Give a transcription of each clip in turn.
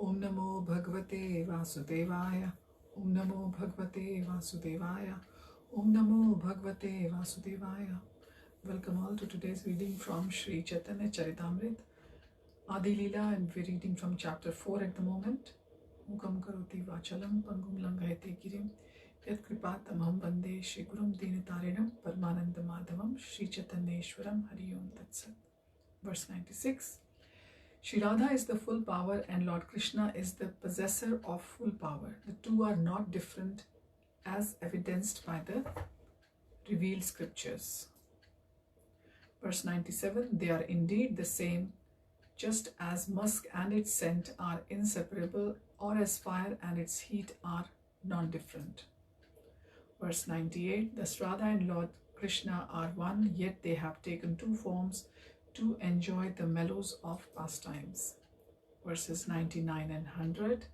Om Namo Bhagavate Vasudevaya. Om Namo Bhagavate Vasudevaya. Om Namo Bhagavate Vasudevaya. Welcome all to today's reading from Sri Chaitanya Charitamrita, Adi Lila, and we're reading from chapter 4 at the moment. Mukam karoti vachalam pangum langayate girim yat kripatamaham vande Shri Gurum Dinatarinam Paramananda Madhavam Shri Chaitanyeshwaram Hari Om Tat Sat. Verse 96. Shri Radha is the full power and Lord Krishna is the possessor of full power. The two are not different as evidenced by the revealed scriptures. Verse 97. They are indeed the same, just as musk and its scent are inseparable, or as fire and its heat are non-different. Verse 98. Thus Radha and Lord Krishna are one, yet they have taken two forms to enjoy the mellows of pastimes. Verses 99 and 100.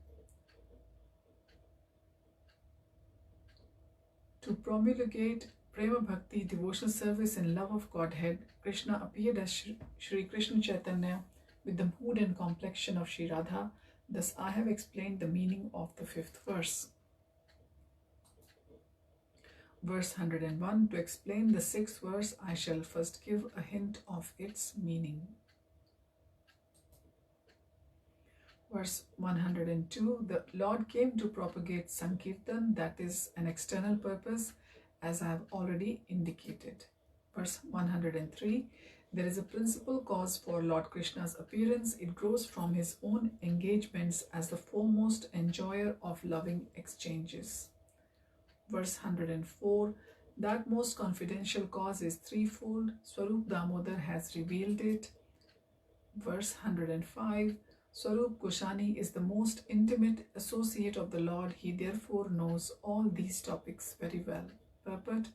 To promulgate Prema Bhakti, devotional service and love of Godhead, Krishna appeared as Shri Krishna Chaitanya with the mood and complexion of Shri Radha. Thus I have explained the meaning of the fifth verse. Verse 101. To explain the sixth verse, I shall first give a hint of its meaning. Verse 102. The Lord came to propagate Sankirtan, that is an external purpose, as I have already indicated. Verse 103. There is a principal cause for Lord Krishna's appearance. It grows from his own engagements as the foremost enjoyer of loving exchanges. Verse 104. That most confidential cause is threefold. Swarup Damodar has revealed it. Verse 105. Swarup Goswami is the most intimate associate of the Lord. He therefore knows all these topics very well. Purport.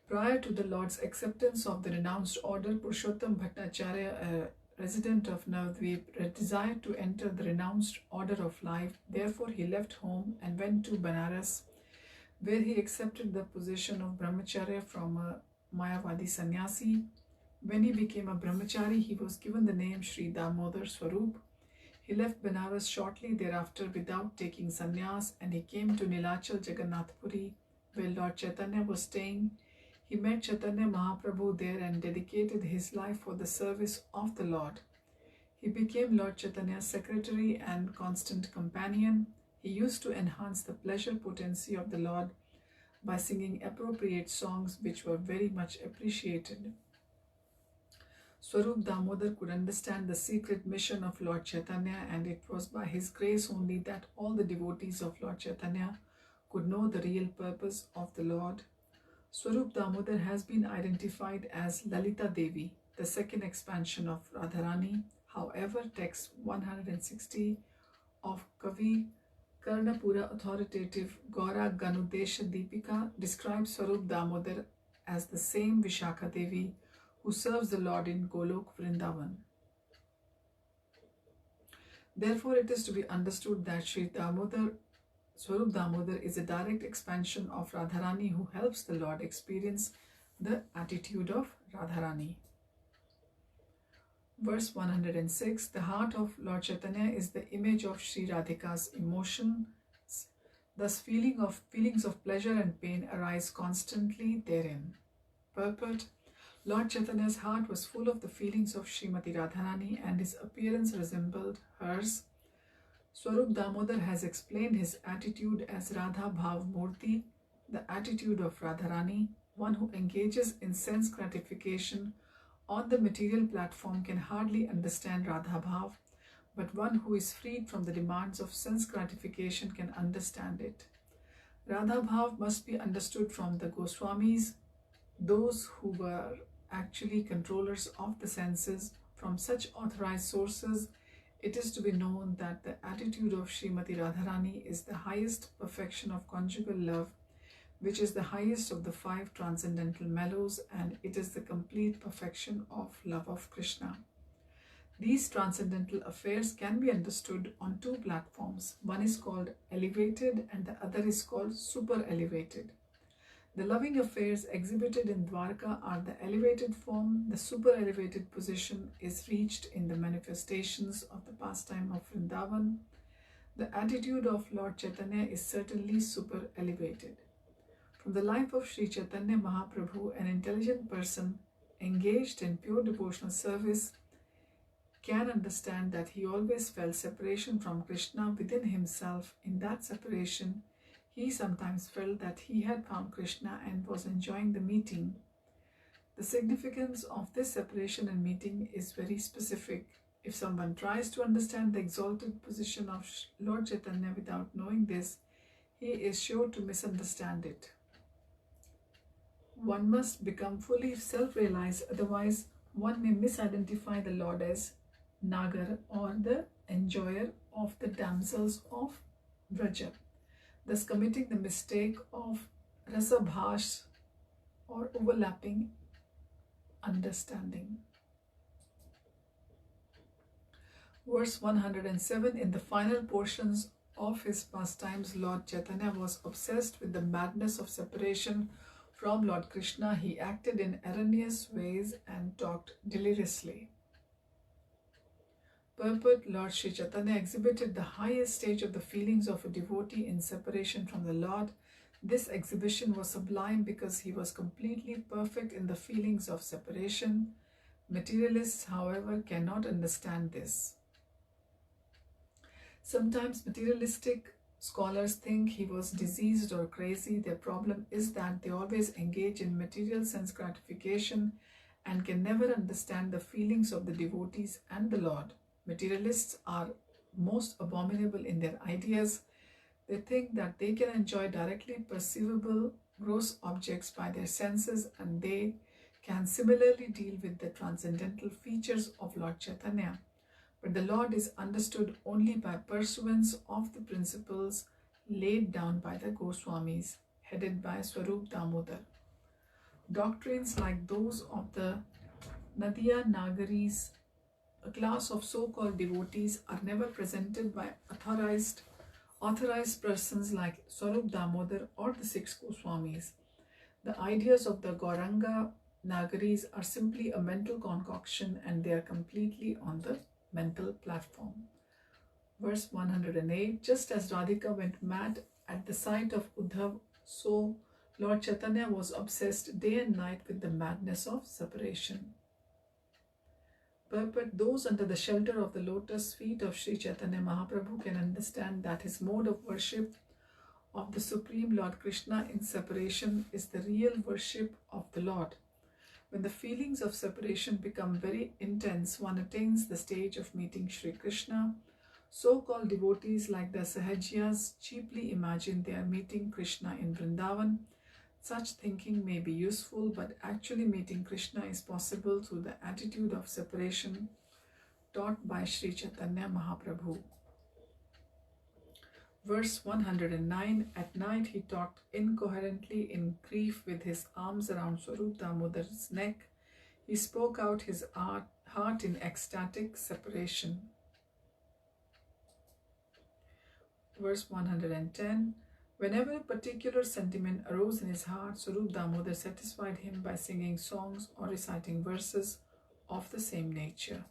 Prior to the Lord's acceptance of the renounced order, Purushottam Bhattacharya, a resident of Navadvip, desired to enter the renounced order of life. Therefore he left home and went to Banaras, where he accepted the position of brahmacharya from a Mayavadi sannyasi. When he became a brahmachari, he was given the name Sri Damodar Swarup. He left Banaras shortly thereafter without taking sannyas, and he came to Nilachal Jagannathpuri, where Lord Chaitanya was staying. He met Chaitanya Mahaprabhu there and dedicated his life for the service of the Lord. He became Lord Chaitanya's secretary and constant companion. He used to enhance the pleasure potency of the Lord by singing appropriate songs which were very much appreciated. Swarup Damodar could understand the secret mission of Lord Chaitanya, and it was by his grace only that all the devotees of Lord Chaitanya could know the real purpose of the Lord. Swarup Damodar has been identified as Lalita Devi, the second expansion of Radharani. However, text 160 of Kaviraja authoritative Gaura Ganudesha Deepika describes Swarup Damodar as the same Vishakha Devi who serves the Lord in Golok Vrindavan. Therefore, it is to be understood that Swarup Damodar is a direct expansion of Radharani who helps the Lord experience the attitude of Radharani. Verse 106. The heart of Lord Chaitanya is the image of Sri Radhika's emotions. Thus feelings of pleasure and pain arise constantly therein. Purport. Lord Chaitanya's heart was full of the feelings of Srimati Radharani, and his appearance resembled hers. Swarup Damodar has explained his attitude as Radha Bhav Murti, the attitude of Radharani. One who engages in sense gratification on the material platform can hardly understand Radha Bhav, but one who is freed from the demands of sense gratification can understand it. Radha Bhav must be understood from the Goswamis, those who were actually controllers of the senses. From such authorized sources, it is to be known that the attitude of Srimati Radharani is the highest perfection of conjugal love, which is the highest of the 5 transcendental mellows, and it is the complete perfection of love of Krishna. These transcendental affairs can be understood on 2 platforms. One is called elevated and the other is called super elevated. The loving affairs exhibited in Dwarka are the elevated form. The super elevated position is reached in the manifestations of the pastime of Vrindavan. The attitude of Lord Chaitanya is certainly super elevated. From the life of Sri Chaitanya Mahaprabhu, an intelligent person engaged in pure devotional service can understand that he always felt separation from Krishna within himself. In that separation, he sometimes felt that he had found Krishna and was enjoying the meeting. The significance of this separation and meeting is very specific. If someone tries to understand the exalted position of Lord Chaitanya without knowing this, he is sure to misunderstand it. One must become fully self-realized, otherwise one may misidentify the Lord as Nagar or the enjoyer of the damsels of Vraja, thus committing the mistake of rasabhash or overlapping understanding. Verse 107, in the final portions of his pastimes, Lord Chaitanya was obsessed with the madness of separation from Lord Krishna. He acted in erroneous ways and talked deliriously. Purport: Lord Sri Chaitanya exhibited the highest stage of the feelings of a devotee in separation from the Lord. This exhibition was sublime because he was completely perfect in the feelings of separation. Materialists, however, cannot understand this. Sometimes materialistic scholars think he was diseased or crazy. Their problem is that they always engage in material sense gratification and can never understand the feelings of the devotees and the Lord. Materialists are most abominable in their ideas. They think that they can enjoy directly perceivable gross objects by their senses, and they can similarly deal with the transcendental features of Lord Chaitanya. But the Lord is understood only by pursuance of the principles laid down by the Goswamis, headed by Swarup Damodar. Doctrines like those of the Nadiya Nagaris, a class of so-called devotees, are never presented by authorized persons like Swarup Damodar or the six Goswamis. The ideas of the Gauranga Nagaris are simply a mental concoction, and they are completely on the mental platform. Verse 108, just as Radhika went mad at the sight of Uddhav, so Lord Chaitanya was obsessed day and night with the madness of separation. Purport: those under the shelter of the lotus feet of Sri Chaitanya Mahaprabhu can understand that his mode of worship of the Supreme Lord Krishna in separation is the real worship of the Lord. When the feelings of separation become very intense, one attains the stage of meeting Sri Krishna. So-called devotees like the Sahajiyas cheaply imagine they are meeting Krishna in Vrindavan. Such thinking may be useful, but actually meeting Krishna is possible through the attitude of separation taught by Sri Chaitanya Mahaprabhu. Verse 109, at night he talked incoherently in grief with his arms around Swarup Damodar's neck. He spoke out his heart in ecstatic separation. Verse 110, whenever a particular sentiment arose in his heart, Swarup Damodar satisfied him by singing songs or reciting verses of the same nature.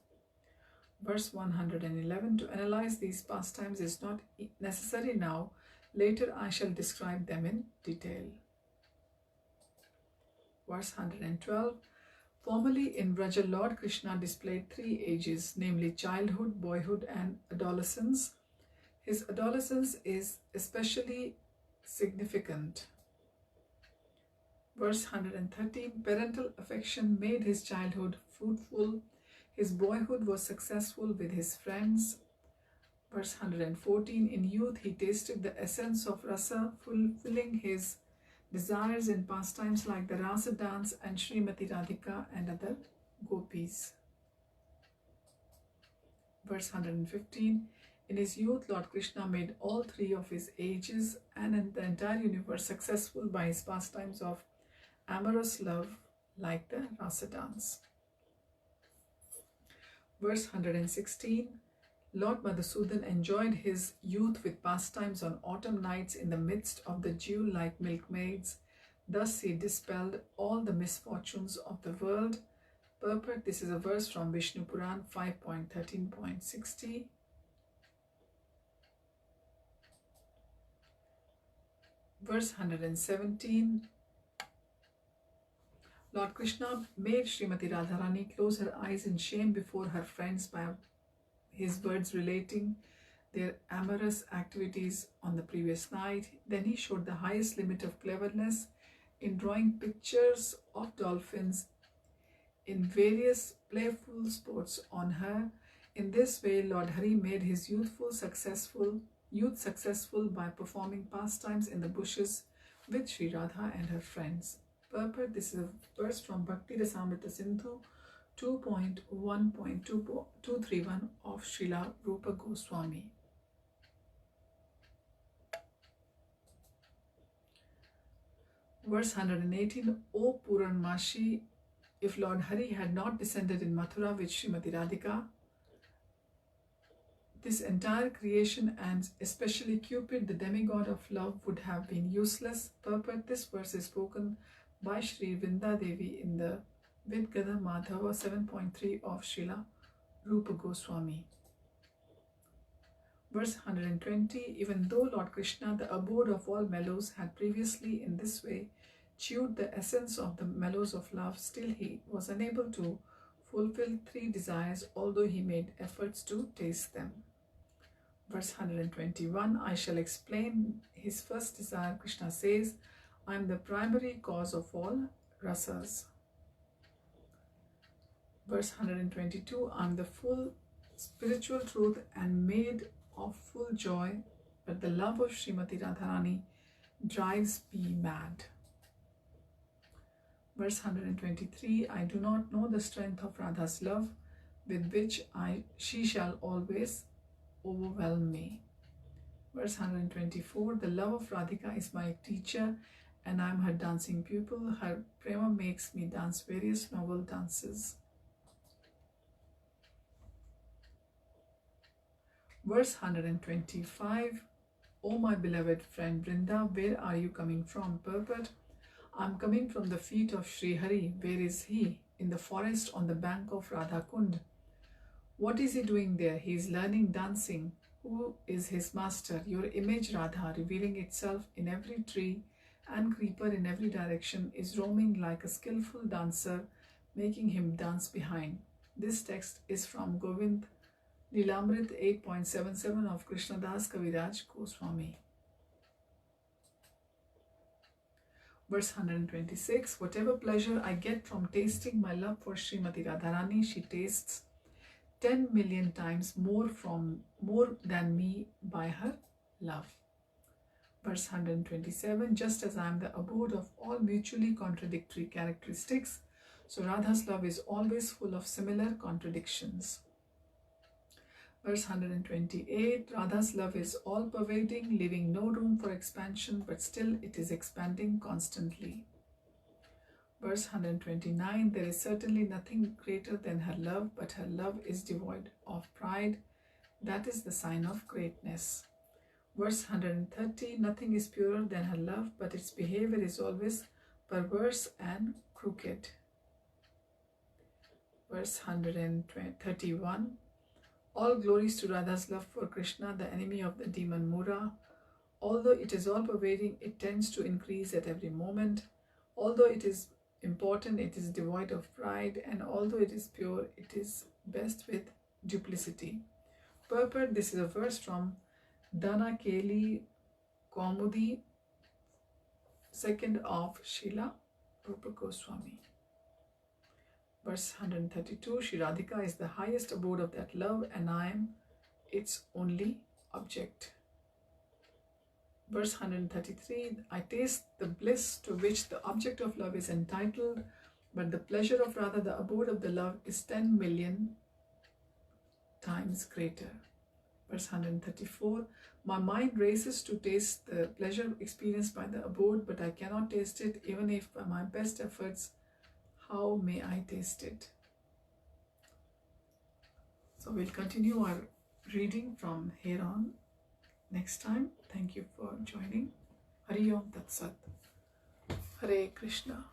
Verse 111, to analyze these pastimes is not necessary now. Later I shall describe them in detail. Verse 112, formerly in Vraja, Lord Krishna displayed three ages, namely childhood, boyhood and adolescence. His adolescence is especially significant. Verse 113, parental affection made his childhood fruitful. His boyhood was successful with his friends. Verse 114, in youth he tasted the essence of rasa, fulfilling his desires in pastimes like the rasa dance and Srimati Radhika and other gopis. Verse 115, in his youth Lord Krishna made all three of his ages and in the entire universe successful by his pastimes of amorous love like the rasa dance. Verse 116, Lord Madhusudan enjoyed his youth with pastimes on autumn nights in the midst of the dew like milkmaids. Thus he dispelled all the misfortunes of the world. Purport. This is a verse from Vishnu Puran 5.13.60. Verse 117. Lord Krishna made Srimati Radharani close her eyes in shame before her friends by his words relating their amorous activities on the previous night. Then he showed the highest limit of cleverness in drawing pictures of dolphins in various playful sports on her. In this way, Lord Hari made his youth successful by performing pastimes in the bushes with Sri Radha and her friends. Purport. This is a verse from Bhakti Rasamrita Sindhu 2.1.231 of Srila Rupa Goswami. Verse 118. O Puranmashi, if Lord Hari had not descended in Mathura with Srimati Radhika, this entire creation and especially Cupid, the demigod of love, would have been useless. Purport. This verse is spoken by Sri Vrinda Devi in the Vidgada Madhava 7.3 of Srila Rupa Goswami. Verse 120. Even though Lord Krishna, the abode of all mellows, had previously in this way chewed the essence of the mellows of love, still he was unable to fulfill three desires, although he made efforts to taste them. Verse 121. I shall explain his first desire. Krishna says, I am the primary cause of all rasas. Verse 122. I am the full spiritual truth and made of full joy, but the love of Srimati Radharani drives me mad. Verse 123. I do not know the strength of Radha's love, with which she shall always overwhelm me. Verse 124. The love of Radhika is my teacher, and I am her dancing pupil. Her prema makes me dance various novel dances. Verse 125. O my beloved friend Vrinda, where are you coming from? Purport. I am coming from the feet of Sri Hari. Where is he? In the forest on the bank of Radha Kund. What is he doing there? He is learning dancing. Who is his master? Your image, Radha, revealing itself in every tree and creeper in every direction, is roaming like a skillful dancer, making him dance behind. This text is from Govind Lilamrit 8.77 of Krishnadas Kaviraja Goswami. Verse 126. Whatever pleasure I get from tasting my love for Srimati Radharani, she tastes 10 million times more than me by her love. Verse 127. Just as I am the abode of all mutually contradictory characteristics, so Radha's love is always full of similar contradictions. Verse 128. Radha's love is all-pervading, leaving no room for expansion, but still it is expanding constantly. Verse 129. There is certainly nothing greater than her love, but her love is devoid of pride. That is the sign of greatness. Verse 130. Nothing is purer than her love, but its behavior is always perverse and crooked. Verse 131. All glories to Radha's love for Krishna, the enemy of the demon Mura. Although it is all-pervading, it tends to increase at every moment. Although it is important, it is devoid of pride, and although it is pure, it is best with duplicity. Purport. This is a verse from Dana Keli Kaumudi, 2nd of Srila Rupa Goswami. Verse 132. Shri Radhika is the highest abode of that love, and I am its only object. Verse 133. I taste the bliss to which the object of love is entitled, but the pleasure of Radha, the abode of the love, is 10 million times greater. Verse 134. My mind races to taste the pleasure experienced by the abode, but I cannot taste it, even if by my best efforts. How may I taste it? So we'll continue our reading from here on next time. Thank you for joining. Hari Om Tat Sat. Hare Krishna.